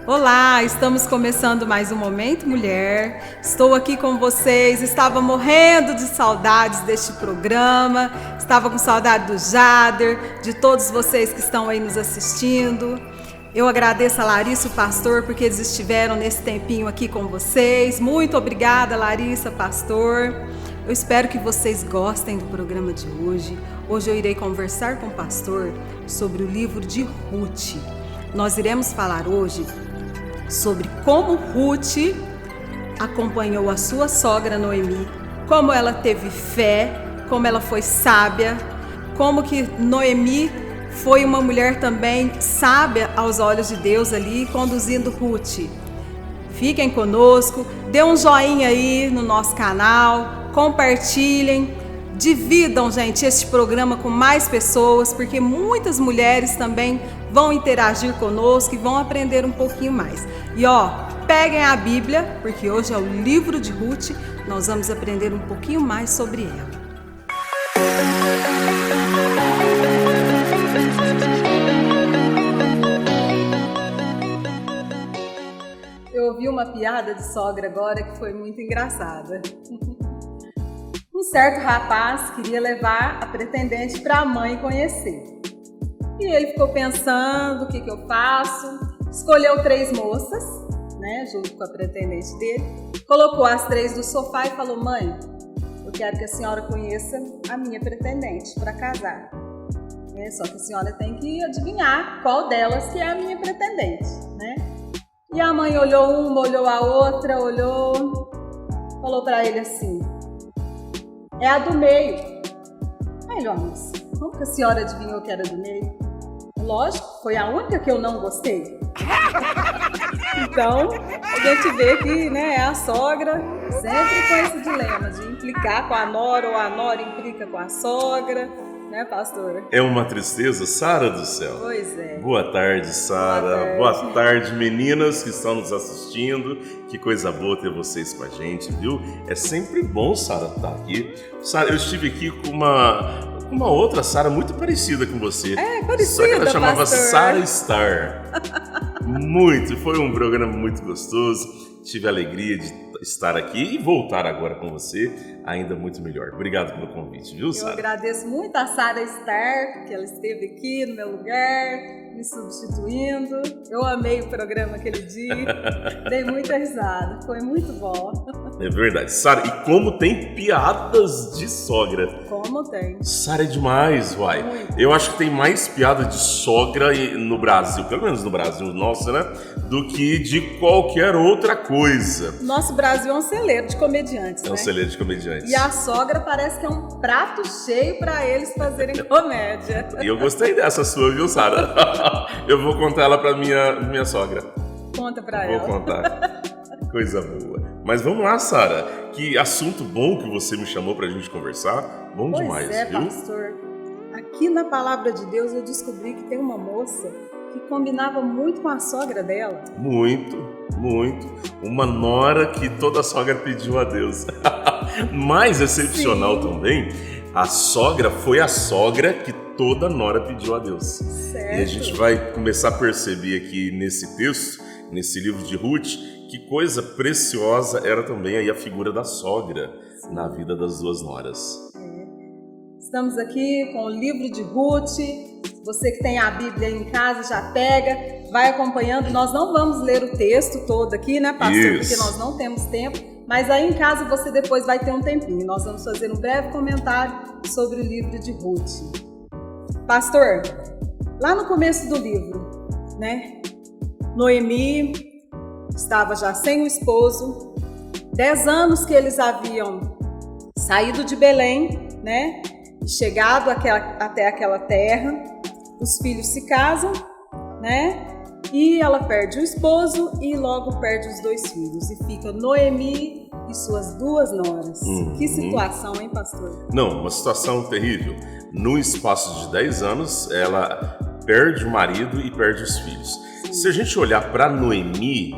Olá, estamos começando mais um Momento Mulher. Estou aqui com vocês, estava morrendo de saudades deste programa, estava com saudade do Jader, de todos vocês que estão aí nos assistindo. Eu agradeço a Larissa e o pastor porque eles estiveram nesse tempinho aqui com vocês. Muito obrigada, Larissa, pastor. Eu espero que vocês gostem do programa de hoje. Hoje eu irei conversar com o pastor sobre o livro de Ruth. Nós iremos falar hoje sobre como Ruth acompanhou a sua sogra Noemi, como ela teve fé, como ela foi sábia, como que Noemi foi uma mulher também sábia aos olhos de Deus ali, conduzindo Ruth. Fiquem conosco, dê um joinha aí no nosso canal, compartilhem, dividam, gente, este programa com mais pessoas, porque muitas mulheres também vão interagir conosco e vão aprender um pouquinho mais. E peguem a Bíblia, porque hoje é o livro de Ruth, nós vamos aprender um pouquinho mais sobre ela. Eu ouvi uma piada de sogra agora que foi muito engraçada. Um certo rapaz queria levar a pretendente para a mãe conhecer. E ele ficou pensando, o que eu faço? Escolheu 3 moças, junto com a pretendente dele. Colocou as 3 no sofá e falou: mãe, eu quero que a senhora conheça a minha pretendente para casar. Só que a senhora tem que adivinhar qual delas que é a minha pretendente, E a mãe olhou uma, olhou a outra, falou para ele assim: é a do meio. Aí ele: mas como que a senhora adivinhou que era do meio? Lógico, foi a única que eu não gostei. Então, a gente vê que a sogra sempre com esse dilema de implicar com a nora ou a nora implica com a sogra, pastor? É uma tristeza, Sara do céu. Pois é. Boa tarde, Sara. Boa tarde, meninas que estão nos assistindo. Que coisa boa ter vocês com a gente, viu? É sempre bom, Sara, estar aqui. Sara, eu estive aqui com uma outra Sara muito parecida com você. É, parecida, só que ela chamava pastor. Sara Star. Foi um programa muito gostoso. Tive a alegria de estar aqui e voltar agora com você, ainda muito melhor. Obrigado pelo convite, viu, Sara? Eu agradeço muito a Sara Star, que ela esteve aqui no meu lugar, me substituindo. Eu amei o programa aquele dia, dei muita risada, foi muito bom. É verdade. Sara, e como tem piadas de sogra? Como tem. Sara, é demais, uai. Muito. Eu acho que tem mais piada de sogra no Brasil, pelo menos no Brasil nosso, do que de qualquer outra coisa. Nosso Brasil é um celeiro de comediantes, É um celeiro de comediantes. E a sogra parece que é um prato cheio para eles fazerem comédia. E eu gostei dessa sua, viu, Sara? Eu vou contar ela pra minha sogra. Conta pra ela. Vou contar. Coisa boa. Mas vamos lá, Sara. Que assunto bom que você me chamou pra gente conversar. Bom demais, viu? Pastor. Aqui na Palavra de Deus eu descobri que tem uma moça que combinava muito com a sogra dela. Muito. Uma nora que toda sogra pediu a Deus. Mais excepcional também, a sogra foi a sogra que toda nora pediu a Deus. Certo. E a gente vai começar a perceber aqui nesse texto, nesse livro de Ruth, que coisa preciosa era também aí a figura da sogra na vida das 2 noras. Estamos aqui com o livro de Ruth. Você que tem a Bíblia aí em casa, já pega, vai acompanhando. Nós não vamos ler o texto todo aqui, pastor? Isso. Porque nós não temos tempo. Mas aí em casa você depois vai ter um tempinho. Nós vamos fazer um breve comentário sobre o livro de Ruth. Pastor, lá no começo do livro, Noemi estava já sem o esposo. 10 anos que eles haviam saído de Belém, chegado até aquela terra. Os filhos se casam, e ela perde o esposo e logo perde os 2 filhos. E fica Noemi e suas 2 noras. Que situação, hein, pastor? Não, uma situação terrível. No espaço de 10 anos, ela perde o marido e perde os filhos. Se a gente olhar para Noemi,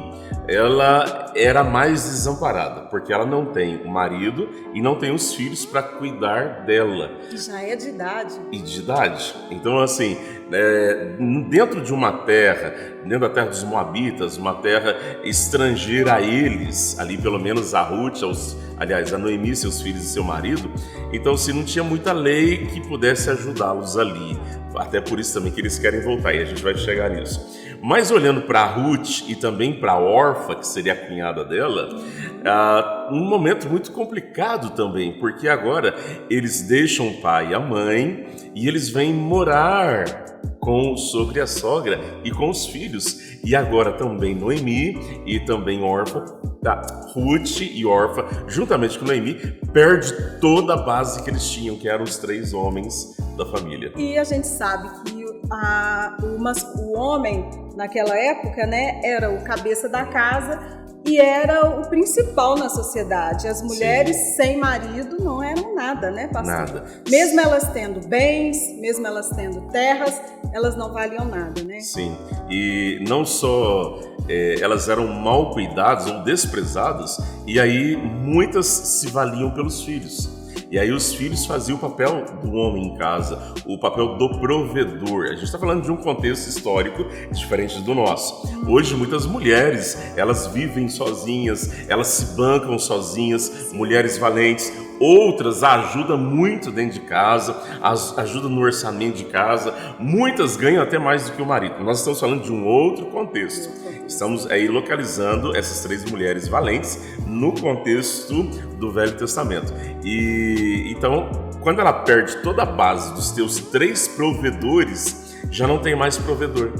ela era mais desamparada, porque ela não tem o marido e não tem os filhos para cuidar dela. E já é de idade. E de idade. Então, assim, dentro de uma terra, dentro da terra dos Moabitas, uma terra estrangeira a eles, ali pelo menos a Ruth, a Noemi, seus filhos e seu marido, então, assim, não tinha muita lei que pudesse ajudá-los ali. Até por isso também que eles querem voltar, e a gente vai chegar nisso. Mas olhando para Ruth e também para Orfa, que seria a cunhada dela, um momento muito complicado também, porque agora eles deixam o pai e a mãe e eles vêm morar com o sogro e a sogra e com os filhos. E agora também Noemi e também Orfa, Ruth e Orfa, juntamente com Noemi, perde toda a base que eles tinham, que eram os 3 homens da família. E a gente sabe que o homem, naquela época, né, era o cabeça da casa e era o principal na sociedade. As mulheres sem marido não eram nada, né, pastor? Nada. Mesmo elas tendo bens, mesmo elas tendo terras, elas não valiam nada, né? Sim, e não só elas eram mal cuidadas ou desprezadas, e aí muitas se valiam pelos filhos. E aí os filhos faziam o papel do homem em casa, o papel do provedor. A gente está falando de um contexto histórico diferente do nosso. Hoje muitas mulheres, elas vivem sozinhas, elas se bancam sozinhas, mulheres valentes. Outras ajudam muito dentro de casa, ajudam no orçamento de casa. Muitas ganham até mais do que o marido. Nós estamos falando de um outro contexto. Estamos aí localizando essas 3 mulheres valentes no contexto do Velho Testamento. E então, quando ela perde toda a base dos teus 3 provedores, já não tem mais provedor.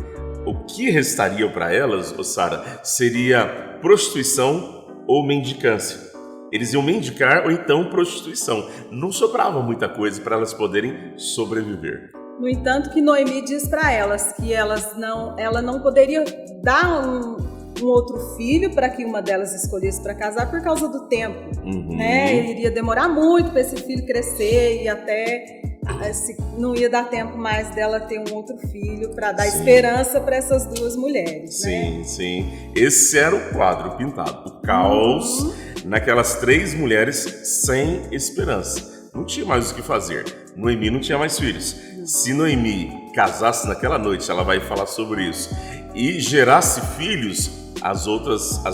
O que restaria para elas, Sara, seria prostituição ou mendicância. Eles iam mendicar ou então prostituição. Não sobrava muita coisa para elas poderem sobreviver. No entanto, que Noemi diz para elas que ela não poderia dar um outro filho para que uma delas escolhesse para casar por causa do tempo. Né? Iria demorar muito para esse filho crescer e até não ia dar tempo mais dela ter um outro filho para dar esperança para essas 2 mulheres. Sim, né? sim. Esse era o quadro pintado. O caos naquelas 3 mulheres sem esperança. Não tinha mais o que fazer. Noemi não tinha mais filhos. Se Noemi casasse naquela noite, ela vai falar sobre isso, e gerasse filhos, as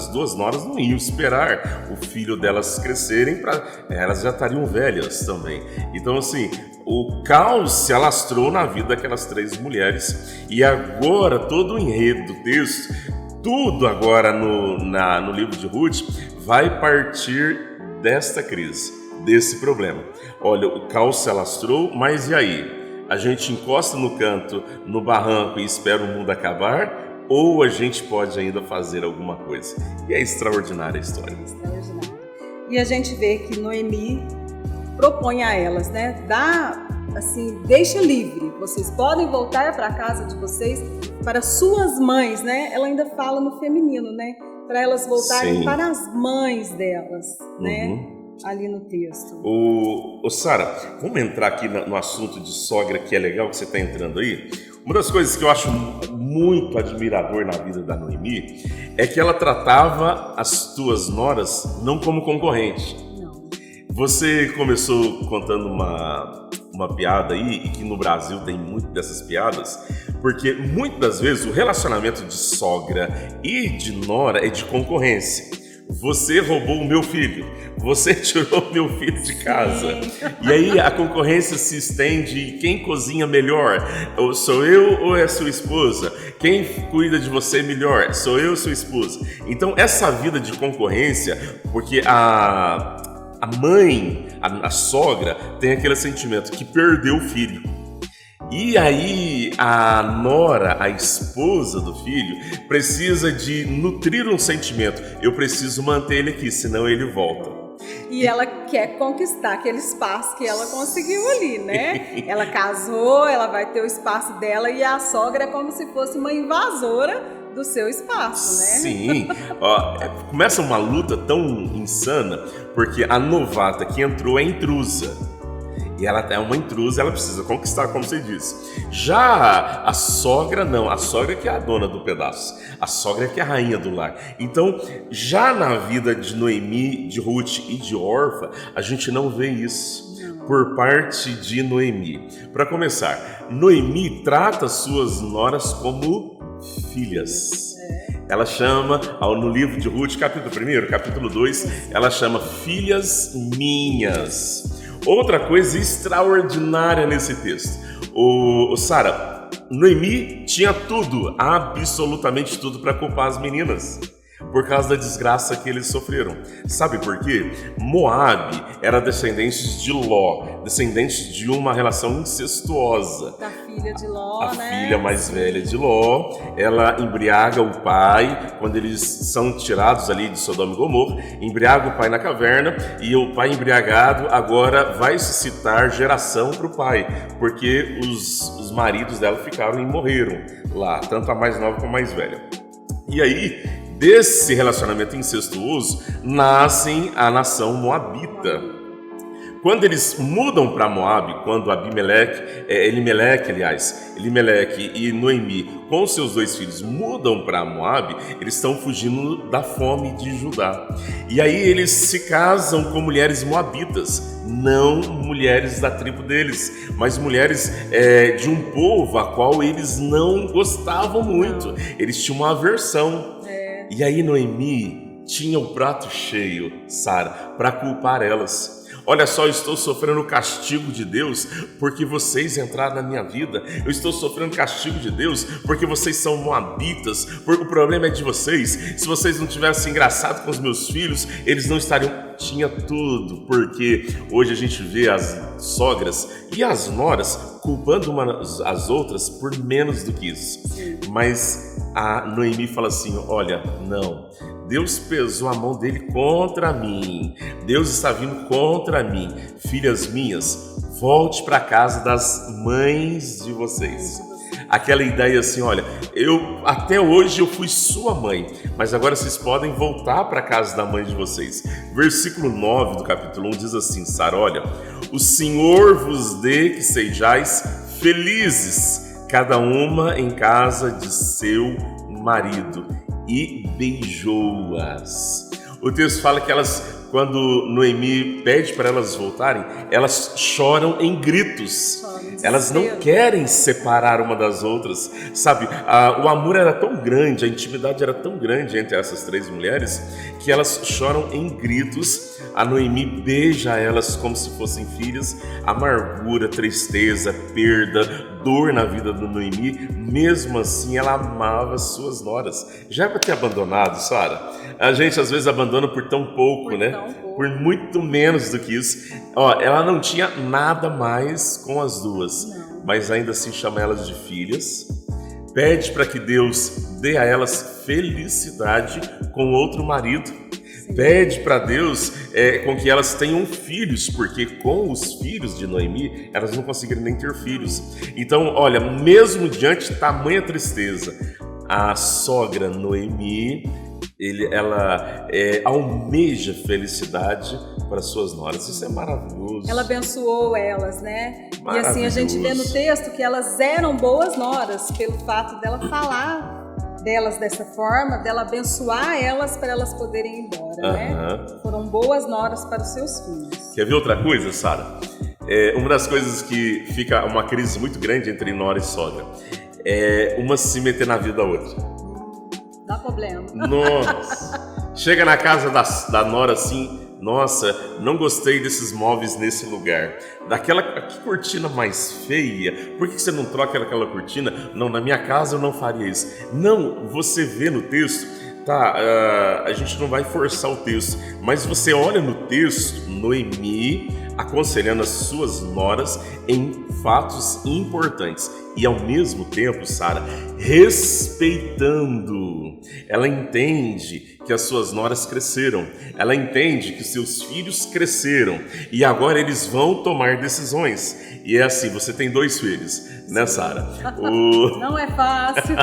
2 noras não iam esperar o filho delas crescerem, elas já estariam velhas também. Então, assim, o caos se alastrou na vida daquelas 3 mulheres, e agora todo o enredo do texto, tudo agora no livro de Ruth, vai partir desta crise, desse problema. Olha, o caos se alastrou, mas e aí? A gente encosta no canto, no barranco e espera o mundo acabar? Ou a gente pode ainda fazer alguma coisa? E é extraordinária a história. Extraordinária. E a gente vê que Noemi propõe a elas, né? Deixa livre. Vocês podem voltar para a casa de vocês, para suas mães, né? Ela ainda fala no feminino, né? Para elas voltarem para as mães delas, né? Ali no texto. Sara, vamos entrar aqui no assunto de sogra, que é legal que você está entrando aí. Uma das coisas que eu acho muito admirador na vida da Noemi é que ela tratava as tuas noras não como concorrente. Não. Você começou contando uma piada aí, e que no Brasil tem muito dessas piadas, porque muitas das vezes o relacionamento de sogra e de nora é de concorrência. Você roubou o meu filho, você tirou o meu filho de casa. E aí a concorrência se estende, e quem cozinha melhor? Sou eu ou é sua esposa? Quem cuida de você melhor? Sou eu ou sua esposa? Então essa vida de concorrência, porque a mãe, a sogra, tem aquele sentimento que perdeu o filho. E aí a nora, a esposa do filho, precisa de nutrir um sentimento. Eu preciso manter ele aqui, senão ele volta. E ela quer conquistar aquele espaço que ela conseguiu ali, né? Ela casou, ela vai ter o espaço dela, e a sogra é como se fosse uma invasora do seu espaço, né? Sim. Começa uma luta tão insana, porque a novata que entrou é intrusa. E ela é uma intrusa, ela precisa conquistar, como você disse. Já a sogra, não. A sogra que é a dona do pedaço. A sogra que é a rainha do lar. Então, já na vida de Noemi, de Ruth e de Orfa, a gente não vê isso por parte de Noemi. Para começar, Noemi trata suas noras como filhas. Ela chama, no livro de Ruth, capítulo 1, capítulo 2, ela chama filhas minhas. Outra coisa extraordinária nesse texto. Sara, Noemi tinha tudo, absolutamente tudo para culpar as meninas, por causa da desgraça que eles sofreram. Sabe por quê? Moabe era descendente de Ló, descendente de uma relação incestuosa. Da filha de Ló, a filha mais velha de Ló, ela embriaga o pai, quando eles são tirados ali de Sodoma e Gomorra, embriaga o pai na caverna, e o pai embriagado agora vai suscitar geração para o pai, porque os maridos dela ficaram e morreram lá, tanto a mais nova como a mais velha. E aí, desse relacionamento incestuoso, nascem a nação moabita. Quando eles mudam para Moabe, quando Elimeleque e Noemi, com seus 2 filhos, mudam para Moabe, eles estão fugindo da fome de Judá. E aí eles se casam com mulheres moabitas, não mulheres da tribo deles, mas mulheres de um povo a qual eles não gostavam muito. Eles tinham uma aversão. E aí Noemi tinha o prato cheio, Sara, para culpar elas. Olha só, eu estou sofrendo o castigo de Deus porque vocês entraram na minha vida. Eu estou sofrendo o castigo de Deus porque vocês são moabitas. Porque o problema é de vocês. Se vocês não tivessem engraçado com os meus filhos, eles não estariam... Tinha tudo, porque hoje a gente vê as sogras e as noras culpando umas as outras por menos do que isso. Mas a Noemi fala assim, olha, não... Deus pesou a mão dele contra mim. Deus está vindo contra mim. Filhas minhas, volte para a casa das mães de vocês. Aquela ideia assim, olha, até hoje eu fui sua mãe, mas agora vocês podem voltar para a casa da mãe de vocês. Versículo 9 do capítulo 1 diz assim, Sara, olha, o Senhor vos dê que sejais felizes, cada uma em casa de seu marido. E beijou-as. O texto fala que quando Noemi pede para elas voltarem, elas choram em gritos. Elas não querem separar uma das outras, sabe? O amor era tão grande, a intimidade era tão grande entre essas 3 mulheres, que elas choram em gritos. A Noemi beija elas como se fossem filhas. Amargura, tristeza, perda, dor na vida da Noemi. Mesmo assim, ela amava suas noras. Já é para ter abandonado, Sara? A gente às vezes abandona por tão pouco, né? Por muito menos do que isso. Ela não tinha nada mais com as duas, mas ainda assim chama elas de filhas. Pede para que Deus dê a elas felicidade com outro marido. Pede para Deus com que elas tenham filhos, porque com os filhos de Noemi, elas não conseguiram nem ter filhos. Então, olha, mesmo diante de tamanha tristeza, a sogra Noemi, ela almeja felicidade para suas noras. Isso é maravilhoso. Ela abençoou elas, né? E assim, a gente vê no texto que elas eram boas noras, pelo fato dela falar delas dessa forma, dela abençoar elas para elas poderem ir embora, né? Foram boas noras para os seus filhos. Quer ver outra coisa, Sara? Uma das coisas que fica uma crise muito grande entre nora e sogra é uma se meter na vida da outra. Dá problema. Nossa! Chega na casa da nora assim, nossa, não gostei desses móveis nesse lugar. Que cortina mais feia. Por que você não troca aquela cortina? Não, na minha casa eu não faria isso. Não, você vê no texto, tá? A gente não vai forçar o texto, mas você olha no texto, Noemi aconselhando as suas noras em fatos importantes e ao mesmo tempo, Sara, respeitando. Ela entende que as suas noras cresceram, ela entende que seus filhos cresceram e agora eles vão tomar decisões. E é assim, você tem 2 filhos, né, Sara? Não é fácil.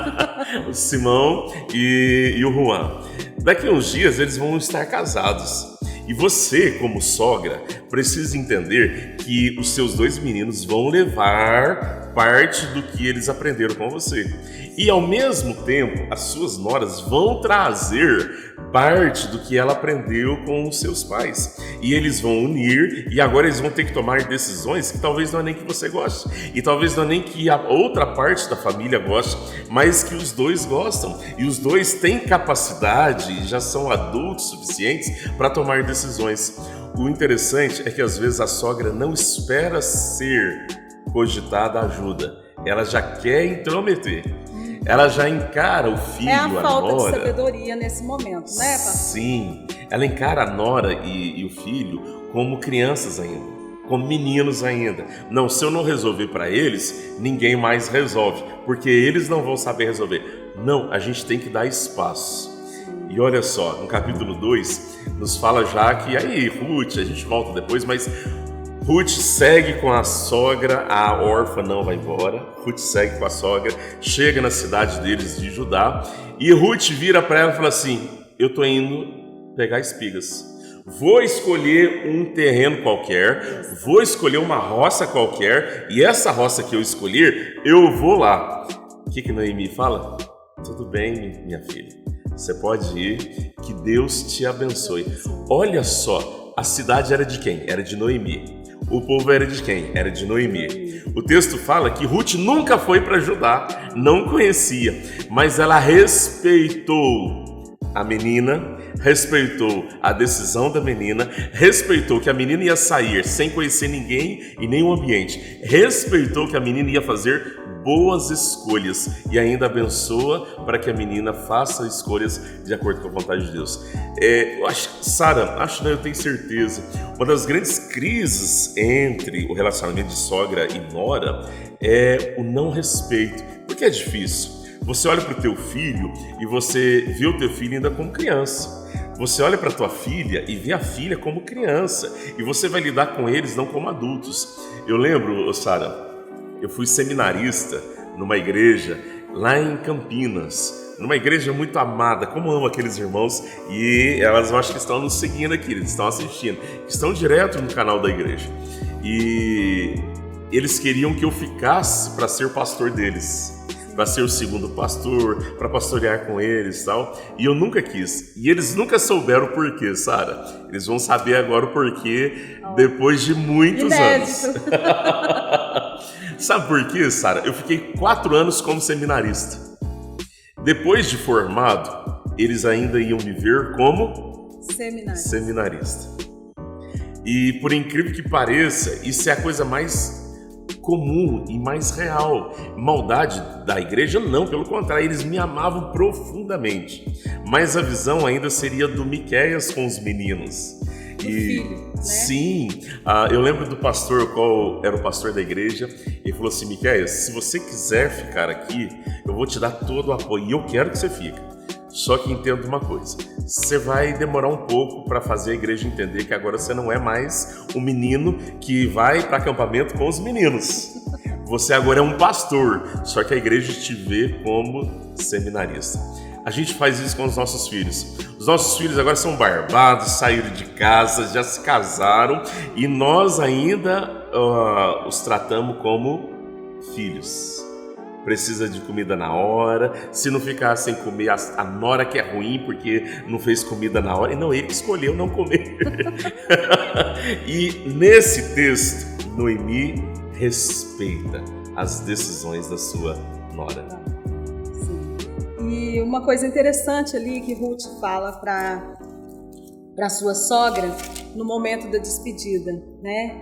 O Simão e o Juan. Daqui a uns dias eles vão estar casados. E você, como sogra, precisa entender que os seus 2 meninos vão levar parte do que eles aprenderam com você. E ao mesmo tempo, as suas noras vão trazer parte do que ela aprendeu com os seus pais. E eles vão unir, e agora eles vão ter que tomar decisões que talvez não é nem que você goste, e talvez não é nem que a outra parte da família goste, mas que os 2 gostam. E os 2 têm capacidade e já são adultos suficientes para tomar decisões. O interessante é que às vezes a sogra não espera ser cogitada ajuda, ela já quer intrometer. Ela já encara o filho, a falta nora, de sabedoria nesse momento, né, pastor? Sim, ela encara a nora e o filho como crianças ainda, como meninos ainda. Não, se eu não resolver para eles, ninguém mais resolve, porque eles não vão saber resolver. Não, a gente tem que dar espaço. E olha só, no capítulo 2, nos fala já que, aí, Ruth, a gente volta depois, mas Ruth segue com a sogra, a órfã não vai embora. Ruth segue com a sogra, chega na cidade deles de Judá, e Ruth vira para ela e fala assim: eu tô indo pegar espigas. Vou escolher um terreno qualquer, vou escolher uma roça qualquer, e essa roça que eu escolher, eu vou lá. O que Noemi fala? Tudo bem, minha filha, você pode ir, que Deus te abençoe. Olha só, a cidade era de quem? Era de Noemi. O povo era de quem? Era de Noemi. O texto fala que Ruth nunca foi para Judá, não conhecia, mas ela respeitou a menina, respeitou a decisão da menina, respeitou que a menina ia sair sem conhecer ninguém e nenhum ambiente, respeitou que a menina ia fazer boas escolhas e ainda abençoa para que a menina faça escolhas de acordo com a vontade de Deus. Eu acho, Sara, eu tenho certeza, uma das grandes crises entre o relacionamento de sogra e nora é o não respeito, porque é difícil. Você olha para o teu filho e você vê o teu filho ainda como criança. Você olha para a tua filha e vê a filha como criança, e você vai lidar com eles não como adultos. Eu lembro, Sara, eu fui seminarista numa igreja lá em Campinas, numa igreja muito amada, como amo aqueles irmãos, e elas eu acho que estão nos seguindo aqui, eles estão assistindo, estão direto no canal da igreja, e eles queriam que eu ficasse para ser pastor deles, para ser o segundo pastor, para pastorear com eles e tal, e eu nunca quis, e eles nunca souberam o porquê, Sara. Eles vão saber agora o porquê depois de muitos anos. Sabe por quê, Sara? Eu fiquei 4 anos como seminarista. Depois de formado, eles ainda iam me ver como seminarista. E por incrível que pareça, isso é a coisa mais comum e mais real. Maldade da igreja? Não, pelo contrário, eles me amavam profundamente. Mas a visão ainda seria do Miqueias com os meninos. Filho, né? Sim, eu lembro do pastor, qual era o pastor da igreja, ele falou assim: Miqueias, se você quiser ficar aqui, eu vou te dar todo o apoio, e eu quero que você fique. Só que entenda uma coisa, você vai demorar um pouco para fazer a igreja entender que agora você não é mais um menino que vai para acampamento com os meninos. Você agora é um pastor, só que a igreja te vê como seminarista. A gente faz isso com os nossos filhos. Os nossos filhos agora são barbados, saíram de casa, já se casaram, e nós ainda os tratamos como filhos. Precisa de comida na hora, se não ficar sem comer, a nora que é ruim porque não fez comida na hora, e não, ele escolheu não comer. E nesse texto, Noemi respeita as decisões da sua nora. E uma coisa interessante ali que Ruth fala para sua sogra no momento da despedida, né?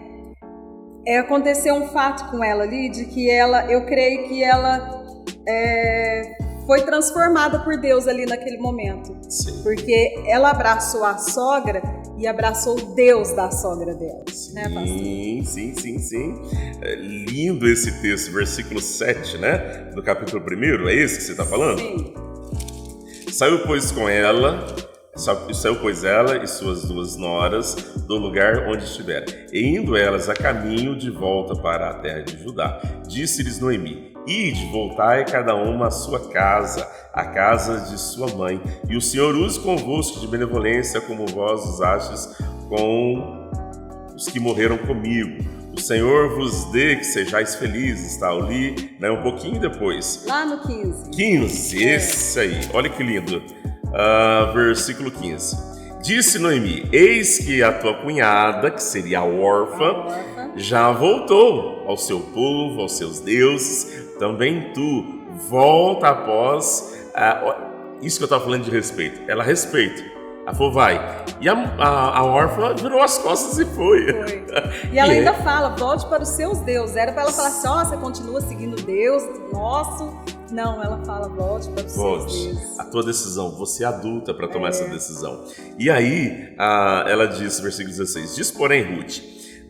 Aconteceu um fato com ela ali de que eu creio que ela foi transformada por Deus ali naquele momento. Sim. Porque ela abraçou a sogra e abraçou o Deus da sogra dela. Sim, né, pastor? sim. É lindo esse texto, versículo 7, né? Do capítulo 1, é esse que você está falando? Sim. Saiu, pois, ela e suas 2 noras do lugar onde estiveram, e indo elas a caminho de volta para a terra de Judá, disse-lhes Noemi: Ide, voltai cada uma à sua casa, à casa de sua mãe, e o Senhor use convosco de benevolência como vós usastes com os que morreram comigo. O Senhor vos dê que sejais felizes, tá? Eu li, né, um pouquinho depois. Lá no 15. 15, esse aí. Olha que lindo. Versículo 15. Disse Noemi: eis que a tua cunhada, que seria a órfã, já voltou ao seu povo, aos seus deuses. Também tu volta após... isso que eu estava falando de respeito. Ela respeita. Ela falou, vai. E a órfã virou as costas e foi. E ela ainda fala, volte para os seus deuses. Era para ela falar assim, você continua seguindo Deus nosso. Não, ela fala, volte para os seus deuses. A tua decisão, você é adulta para tomar essa decisão. E aí, ela diz, versículo 16, diz porém Ruth,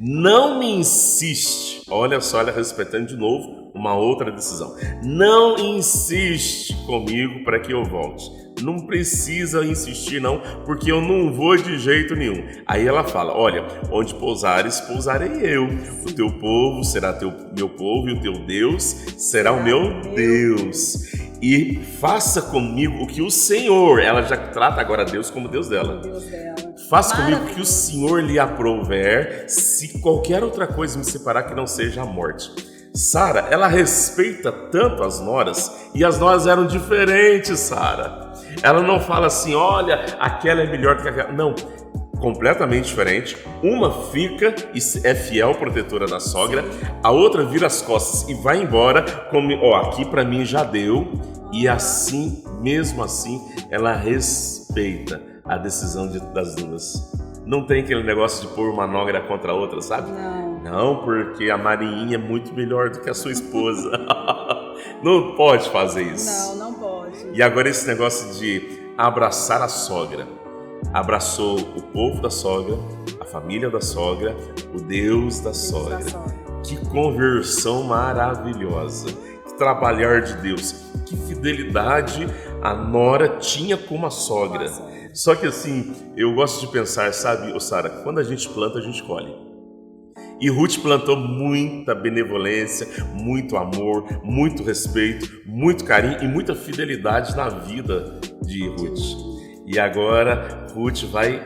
não me insiste, olha só, ela respeitando de novo uma outra decisão, não insiste comigo para que eu volte. Não precisa insistir não, porque eu não vou de jeito nenhum. Aí ela fala, olha, onde pousares, pousarei eu. O teu povo será meu povo e o teu Deus será o meu Deus. E faça comigo o que o Senhor, ela já trata agora Deus como Deus dela. Faça comigo o que o Senhor lhe aprouver, se qualquer outra coisa me separar que não seja a morte. Sara, ela respeita tanto as noras, e as noras eram diferentes, Sara. Ela não fala assim, olha, aquela é melhor que aquela. Não, completamente diferente. Uma fica e é fiel protetora da sogra, a outra vira as costas e vai embora, como, aqui pra mim já deu. E assim, mesmo assim, ela respeita a decisão das duas. Não tem aquele negócio de pôr uma nogra contra a outra, sabe? Não, porque a Marinha é muito melhor do que a sua esposa. Não pode fazer isso. Não pode. E agora esse negócio de abraçar a sogra. Abraçou o povo da sogra, a família da sogra, o Deus da sogra. Que conversão maravilhosa. Que trabalhar de Deus. Que fidelidade a nora tinha com a sogra. Só que assim, eu gosto de pensar, sabe, Sara, quando a gente planta, a gente colhe. E Ruth plantou muita benevolência, muito amor, muito respeito, muito carinho e muita fidelidade na vida de Ruth. E agora Ruth vai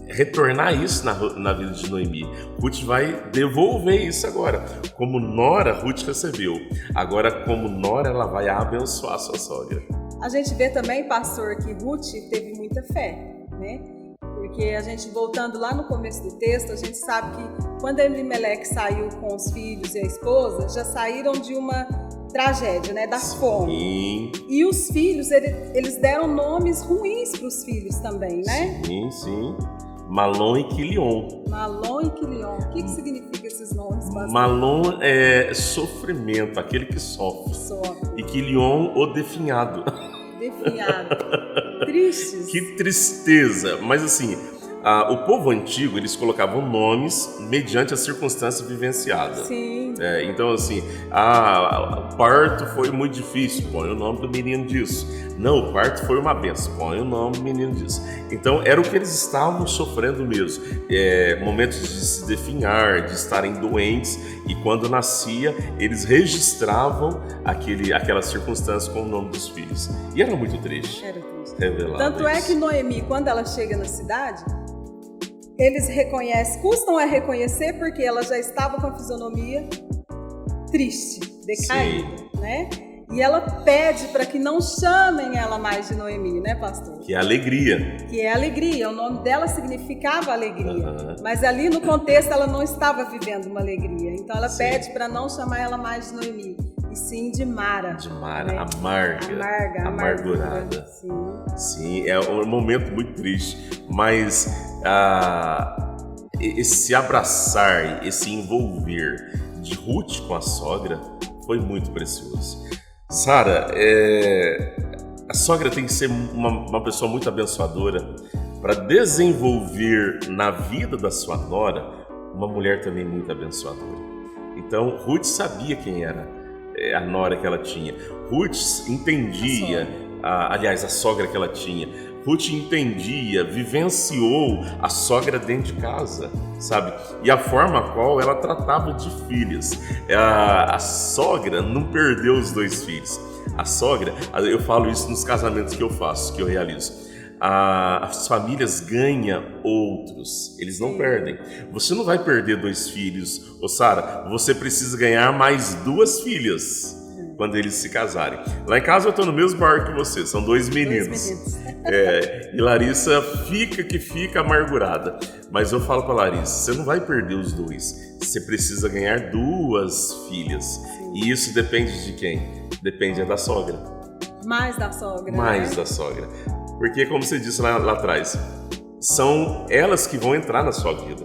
retornar isso na vida de Noemi. Ruth vai devolver isso agora. Como nora, Ruth recebeu. Agora, como nora, ela vai abençoar a sua sogra. A gente vê também, pastor, que Ruth teve muita fé, né? Porque a gente, voltando lá no começo do texto, a gente sabe que quando Elimeleque saiu com os filhos e a esposa, já saíram de uma tragédia, né? Da fome. E os filhos, eles deram nomes ruins para os filhos também, né? Sim. Malom e Quilion. Malom e Quilion. O que significa esses nomes? Malom é sofrimento, aquele que sofre. E Quilion, o definhado. Tristes. Que tristeza. Mas assim, o povo antigo, eles colocavam nomes mediante a circunstância vivenciada. Sim. Então assim, o parto foi muito difícil, põe o nome do menino disso. Não, o parto foi uma benção, põe o nome do menino disso. Então era o que eles estavam sofrendo mesmo. Momentos de se definhar, de estarem doentes, e quando nascia, eles registravam aquela circunstância com o nome dos filhos. E era muito triste. Tanto é que Noemi, quando ela chega na cidade, eles custam a reconhecer, porque ela já estava com a fisionomia triste, decaída, né? E ela pede para que não chamem ela mais de Noemi, né, pastor? Que é alegria. O nome dela significava alegria. Mas ali no contexto ela não estava vivendo uma alegria. Então ela pede para não chamar ela mais de Noemi, e sim de Mara. Né? Amargurada. Sim, é um momento muito triste. Mas esse abraçar, esse envolver de Ruth com a sogra foi muito precioso. Sara, a sogra tem que ser uma pessoa muito abençoadora para desenvolver na vida da sua nora uma mulher também muito abençoadora. Então, Ruth sabia quem era a nora que ela tinha. Ruth entendia, a sogra que ela tinha. Ruth entendia, vivenciou a sogra dentro de casa, sabe? E a forma a qual ela tratava de filhas. A sogra não perdeu os 2 filhos. A sogra, eu falo isso nos casamentos que eu faço, que eu realizo. as famílias ganham outros, eles não perdem. Você não vai perder 2 filhos, ô Sara, você precisa ganhar mais 2 filhas quando eles se casarem. Lá em casa eu estou no mesmo barco que você, são 2 meninos. E Larissa fica amargurada. Mas eu falo para Larissa, você não vai perder os 2, você precisa ganhar 2 filhas. E isso depende de quem? Depende da sogra. Mais da sogra, Mais da sogra. Porque, como você disse lá atrás, são elas que vão entrar na sua vida.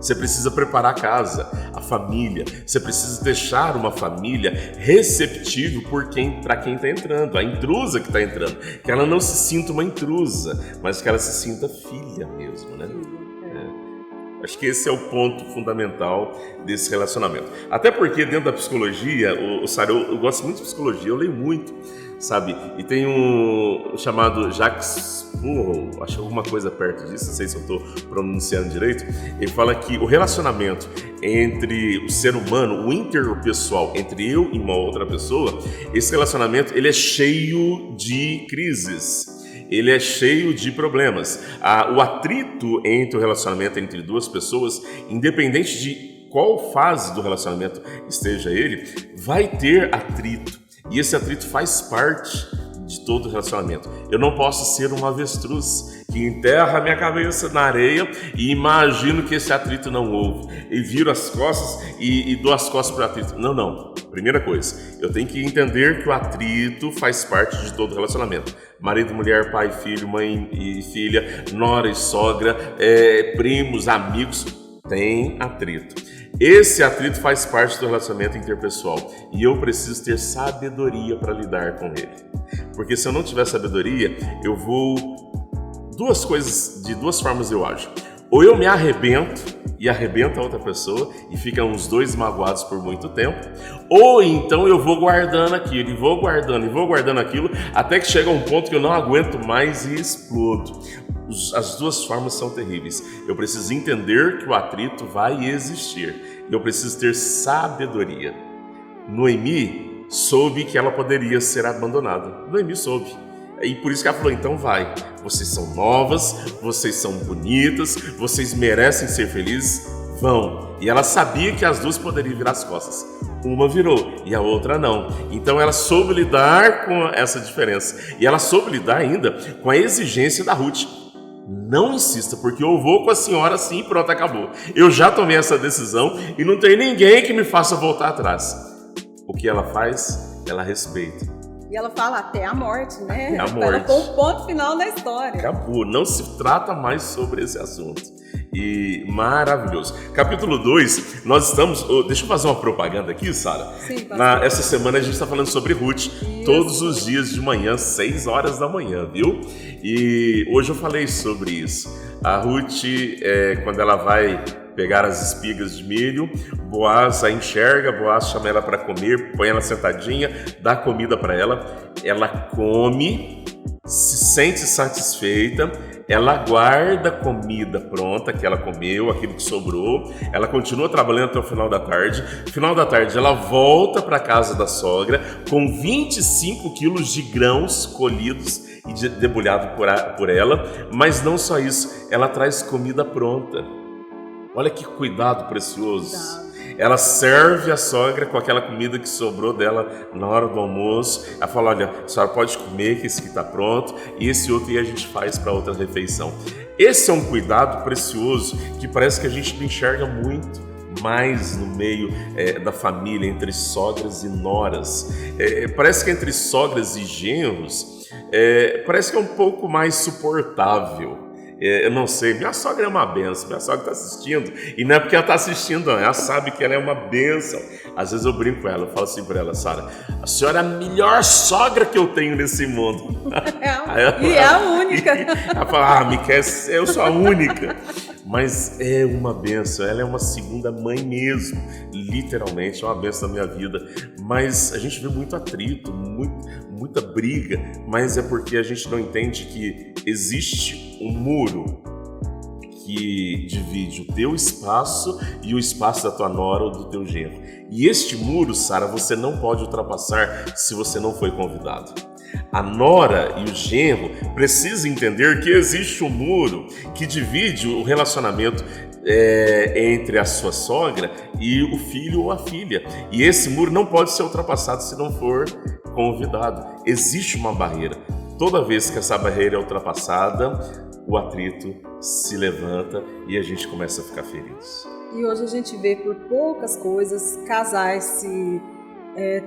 Você precisa preparar a casa, a família. Você precisa deixar uma família receptível para quem está entrando, a intrusa que está entrando. Que ela não se sinta uma intrusa, mas que ela se sinta filha mesmo, né? Acho que esse é o ponto fundamental desse relacionamento. Até porque dentro da psicologia, Sara, eu gosto muito de psicologia, eu leio muito, sabe? E tem um chamado Jacques Murrow, acho alguma coisa perto disso, não sei se eu estou pronunciando direito. Ele fala que o relacionamento entre o ser humano, o interpessoal, entre eu e uma outra pessoa, esse relacionamento ele é cheio de crises. Ele é cheio de problemas. O atrito entre o relacionamento entre 2 pessoas, independente de qual fase do relacionamento esteja ele, vai ter atrito. E esse atrito faz parte de todo relacionamento. Eu não posso ser uma avestruz que enterra a minha cabeça na areia e imagino que esse atrito não houve. E viro as costas e dou as costas para o atrito. Não. Primeira coisa, eu tenho que entender que o atrito faz parte de todo relacionamento. Marido, mulher, pai, filho, mãe e filha, nora e sogra, primos, amigos, tem atrito. Esse atrito faz parte do relacionamento interpessoal e eu preciso ter sabedoria para lidar com ele. Porque se eu não tiver sabedoria, eu vou... de 2 formas eu acho. Ou eu me arrebento e arrebento a outra pessoa e ficam os 2 magoados por muito tempo, ou então eu vou guardando aquilo, e vou guardando aquilo, até que chega um ponto que eu não aguento mais e explodo. As 2 formas são terríveis. Eu preciso entender que o atrito vai existir. Eu preciso ter sabedoria. Noemi soube que ela poderia ser abandonada. Noemi soube. E por isso que ela falou, então vai. Vocês são novas, vocês são bonitas, vocês merecem ser felizes, vão. E ela sabia que as 2 poderiam virar as costas. Uma virou e a outra não. Então ela soube lidar com essa diferença. E ela soube lidar ainda com a exigência da Ruth. Não insista, porque eu vou com a senhora assim e pronto, acabou. Eu já tomei essa decisão e não tem ninguém que me faça voltar atrás. O que ela faz? Ela respeita. E ela fala até a morte, né? Até a morte. Ela põe o ponto final na história. Acabou, não se trata mais sobre esse assunto. E maravilhoso. Capítulo 2, nós estamos... deixa eu fazer uma propaganda aqui, Sara. Sim, essa semana a gente está falando sobre Ruth. Isso. Todos os dias de manhã, 6 horas da manhã, viu? E hoje eu falei sobre isso. A Ruth, quando ela vai pegar as espigas de milho, Boaz a enxerga, Boaz chama ela para comer, põe ela sentadinha, dá comida para ela, ela come, se sente satisfeita, ela guarda a comida pronta que ela comeu, aquilo que sobrou, ela continua trabalhando até o final da tarde. No final da tarde ela volta para a casa da sogra com 25 quilos de grãos colhidos e debulhado por ela, mas não só isso, ela traz comida pronta. Olha que cuidado precioso. Ela serve a sogra com aquela comida que sobrou dela na hora do almoço. Ela fala, olha, a senhora pode comer, que esse aqui está pronto, e esse outro aí a gente faz para outra refeição. Esse é um cuidado precioso que parece que a gente não enxerga muito mais no meio da família, entre sogras e noras. Parece que entre sogras e genros, parece que é um pouco mais suportável. Eu não sei, minha sogra é uma benção, minha sogra está assistindo, e não é porque ela está assistindo, não, ela sabe que ela é uma benção. Às vezes eu brinco com ela, eu falo assim para ela, Sara, a senhora é a melhor sogra que eu tenho nesse mundo. E é a única. Ela fala, Miquel, eu sou a única. Mas é uma benção, ela é uma segunda mãe mesmo, literalmente, é uma benção na minha vida. Mas a gente vê muito atrito, muita briga, mas é porque a gente não entende que existe um muro que divide o teu espaço e o espaço da tua nora ou do teu genro. E este muro, Sara, você não pode ultrapassar se você não foi convidado. A nora e o genro precisam entender que existe um muro que divide o relacionamento entre a sua sogra e o filho ou a filha. E esse muro não pode ser ultrapassado se não for convidado. Existe uma barreira. Toda vez que essa barreira é ultrapassada, o atrito se levanta e a gente começa a ficar feliz. E hoje a gente vê por poucas coisas casais se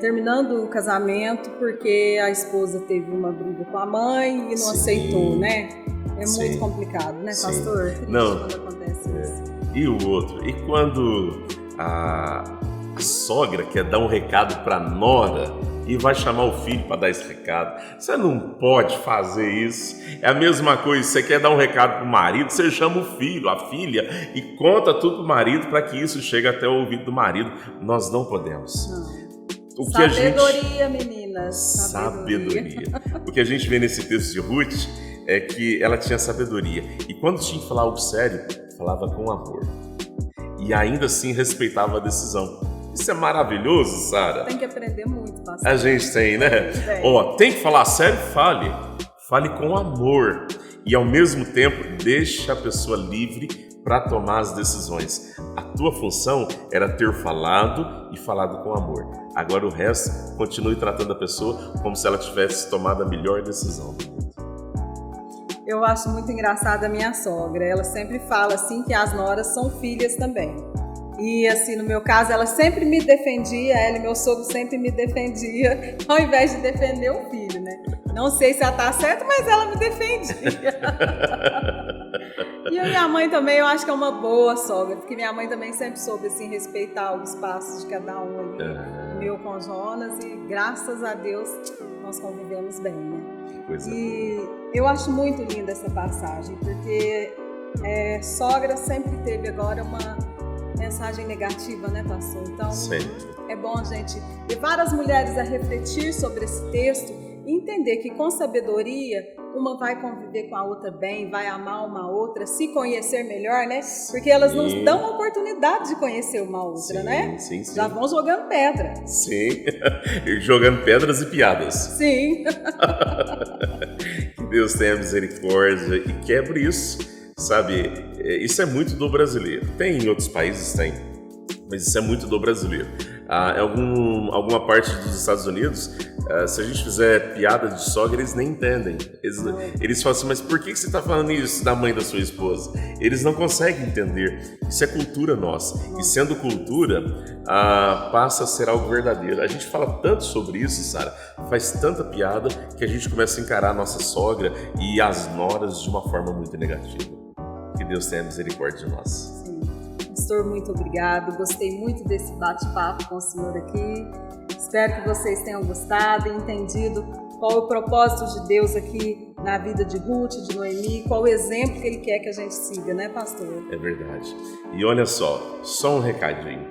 terminando o casamento porque a esposa teve uma briga com a mãe e não aceitou, né? É muito complicado, né, pastor? É triste não. Quando acontece isso. E o outro? E quando a sogra quer dar um recado para a nora e vai chamar o filho para dar esse recado? Você não pode fazer isso. É a mesma coisa, você quer dar um recado para o marido, você chama o filho, a filha e conta tudo para o marido para que isso chegue até o ouvido do marido. Nós não podemos. Não. O que Sabedoria, meninas. Sabedoria. O que a gente vê nesse texto de Ruth é que ela tinha sabedoria. E quando tinha que falar algo sério, falava com amor. E ainda assim respeitava a decisão. Isso é maravilhoso, Sara. Tem que aprender muito, pastor. A gente tem, né? Tem que falar sério? Fale. Fale com amor. E ao mesmo tempo, deixe a pessoa livre para tomar as decisões. A tua função era ter falado e falado com amor. Agora o resto, continue tratando a pessoa como se ela tivesse tomado a melhor decisão do mundo. Eu acho muito engraçada a minha sogra. Ela sempre fala assim que as noras são filhas também. E assim, no meu caso, ela sempre me defendia, ela e meu sogro sempre me defendia, ao invés de defender o filho, né? Não sei se ela tá certa, mas ela me defendia. E a minha mãe também, eu acho que é uma boa sogra, porque minha mãe também sempre soube assim, respeitar os passos de cada um ali, meu com Jonas, e graças a Deus nós convivemos bem, né? E eu acho muito linda essa passagem, porque sogra sempre teve agora uma mensagem negativa, né, pastor? Então, é bom a gente levar as mulheres a refletir sobre esse texto e entender que com sabedoria uma vai conviver com a outra bem, vai amar uma outra, se conhecer melhor, né? Porque elas nos dão a oportunidade de conhecer uma outra, né? Sim. Já vão jogando pedra. Sim, jogando pedras e piadas. Sim. Que Deus tenha misericórdia e quebre isso, sabe? Isso é muito do brasileiro. Tem em outros países, tem, mas isso é muito do brasileiro. Em alguma parte dos Estados Unidos, se a gente fizer piada de sogra, eles nem entendem. Eles falam assim, mas por que você está falando isso da mãe da sua esposa? Eles não conseguem entender. Isso é cultura nossa. E sendo cultura, passa a ser algo verdadeiro. A gente fala tanto sobre isso, Sara, faz tanta piada que a gente começa a encarar a nossa sogra e as noras de uma forma muito negativa. Que Deus tenha misericórdia de nós. Pastor, muito obrigado. Gostei muito desse bate-papo com o senhor aqui. Espero que vocês tenham gostado e entendido qual é o propósito de Deus aqui na vida de Ruth, de Noemi, qual o exemplo que Ele quer que a gente siga, né, pastor? É verdade. E olha só um recadinho.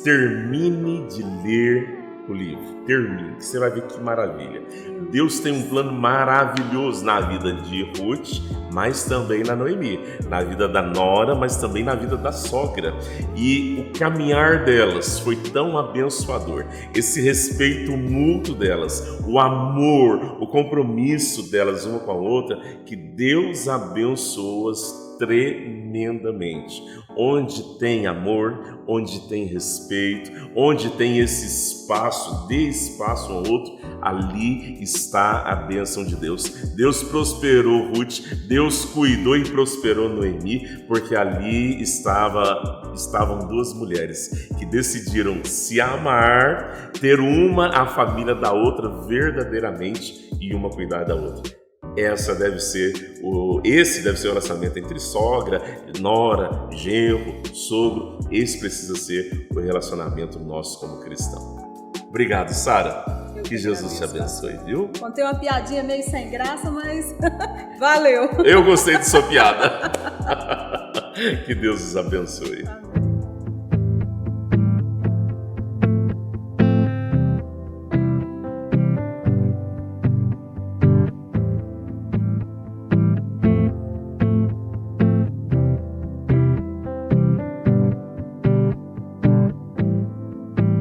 Termine de ler o livro. Termine, que você vai ver que maravilha. Deus tem um plano maravilhoso na vida de Ruth, mas também na Noemi, na vida da nora, mas também na vida da sogra. E o caminhar delas foi tão abençoador. Esse respeito mútuo delas, o amor, o compromisso delas uma com a outra, que Deus abençoa-as tremendamente. Onde tem amor, onde tem respeito, onde tem esse espaço, dê espaço um ao outro, ali está a bênção de Deus. Deus prosperou Ruth, Deus cuidou e prosperou Noemi, porque ali estavam duas mulheres que decidiram se amar, ter uma a família da outra verdadeiramente e uma cuidar da outra. Esse deve ser o relacionamento entre sogra, nora, genro, sogro. Esse precisa ser o relacionamento nosso como cristão. Obrigado, Sara. Que Jesus te abençoe, viu? Contei uma piadinha meio sem graça, mas valeu. Eu gostei de sua piada. Que Deus os abençoe. Amém.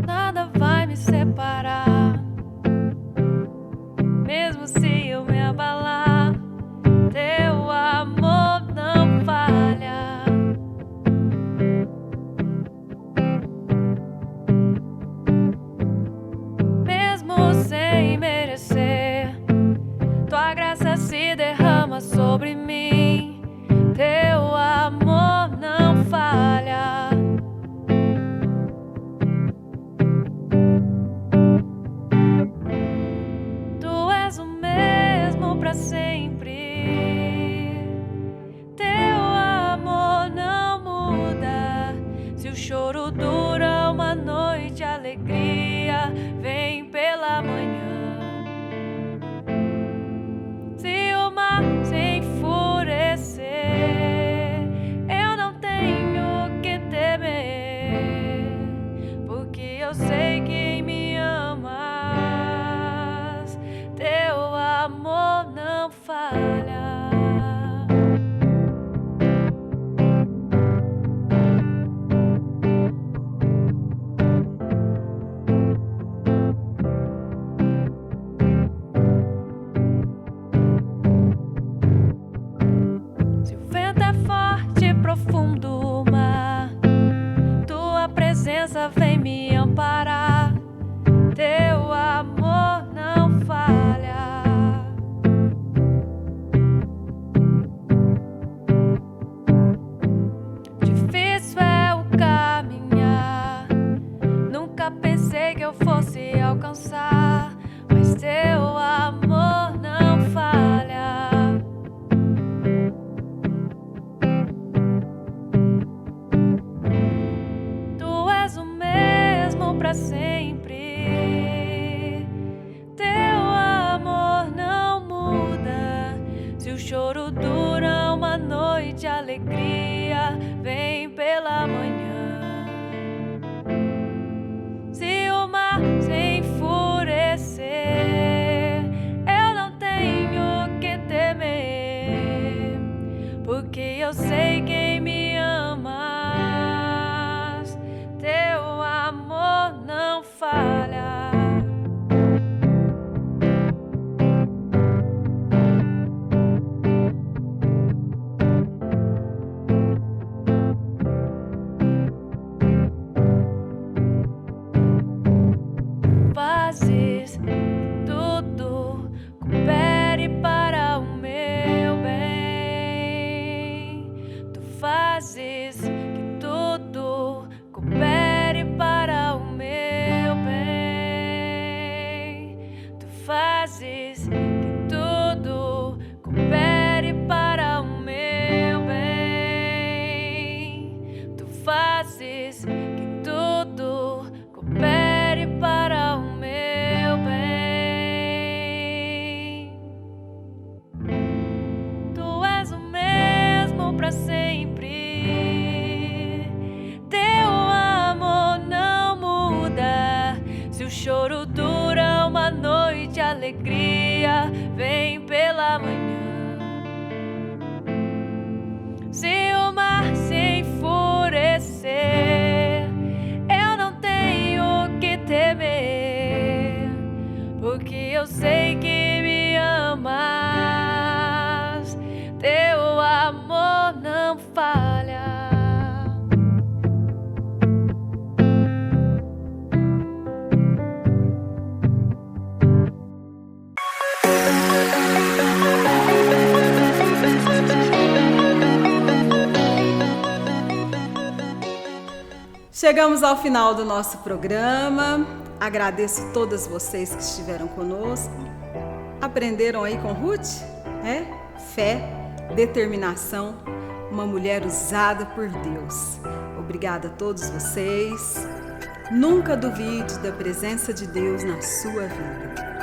Nada vai me separar, se derrama sobre mim. Teu amor não falha. Tu és o mesmo pra sempre. Teu amor não muda. Se o choro dura uma noite, a alegria vem pela manhã. Se o mar se enfurecer, eu não tenho que temer, porque eu sei que me amas. Teu amor não falha. Profundo o mar, tua presença vem me amparar. Teu amor não falha. Difícil é o caminhar, nunca pensei que eu fosse alcançar, mas teu amor não falha. Pra sempre, teu amor não muda. Se o choro dura uma noite, a alegria vem pela manhã. Se o mar se enfurecer, eu não tenho que temer, porque eu sei quem me ama. Teu amor não falha. Fazes tudo coopere para o meu bem. Tu fazes que tudo coopere para o meu bem. Tu fazes que tudo coopere para o meu bem. Tu fazes que tudo coopere para o meu bem. Tu és o mesmo pra sempre. Se o choro dura uma noite, a alegria vem pela manhã. Se o mar se enfurecer, eu não tenho que temer, porque eu sei que me amas. Teu amor não falha. Chegamos ao final do nosso programa. Agradeço todas vocês que estiveram conosco. Aprenderam aí com Ruth? Fé, determinação, uma mulher usada por Deus. Obrigada a todos vocês. Nunca duvide da presença de Deus na sua vida.